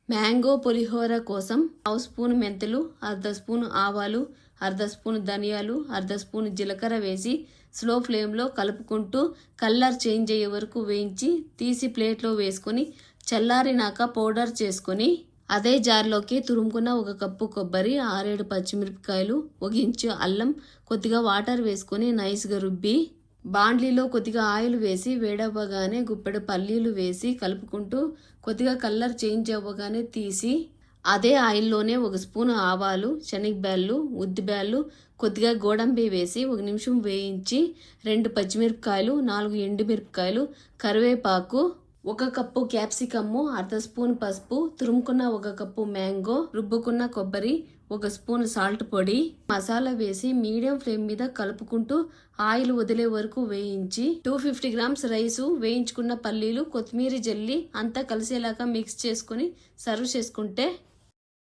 mango పులిహోర కోసం పావు spoon మెంతులు, అర్ధ స్పూన్ ఆవాలు, అర్ధ స్పూన్ ధనియాలు, అర్ధ స్పూన్ జీలకర్ర వేసి స్లో ఫ్లేమ్లో కలుపుకుంటూ కలర్ చేంజ్ అయ్యే వరకు వేయించి తీసి ప్లేట్లో వేసుకొని చల్లారినాక పౌడర్ చేసుకొని అదే జార్లోకి తురుముకున్న 1 కప్పు కొబ్బరి, 6-7 పచ్చిమిరపకాయలు, 1 ఇంచు అల్లం, కొద్దిగా వాటర్ వేసుకొని నైస్గా రుబ్బి బాండ్లీలో కొద్దిగా ఆయిల్ వేసి వేడవ్వగానే గుప్పెడు పల్లీలు వేసి కలుపుకుంటూ కొద్దిగా కలర్ చేంజ్ అవ్వగానే తీసి అదే ఆయిల్లోనే 1 స్పూన్ ఆవాలు, శనగబ్యాళ్ళు, ఉద్దిబ్యాళ్ళు, కొద్దిగా గోడంబి వేసి 1 నిమిషం వేయించి 2 పచ్చిమిరపకాయలు, 4 ఎండుమిరపకాయలు, కరివేపాకు, 1 కప్పు క్యాప్సికమ్ము, అర్ధ స్పూన్ పసుపు, తురుముకున్న 1 కప్పు మ్యాంగో, రుబ్బుకున్న కొబ్బరి, 1 స్పూన్ సాల్ట్ పొడి, మసాలా వేసి మీడియం ఫ్లేమ్ మీద కలుపుకుంటూ ఆయిల్ వదిలే వరకు వేయించి 250 గ్రామ్స్ రైసు, వేయించుకున్న పల్లీలు, కొత్తిమీర జల్లి అంతా కలిసేలాగా మిక్స్ చేసుకొని సర్వ్ చేసుకుంటే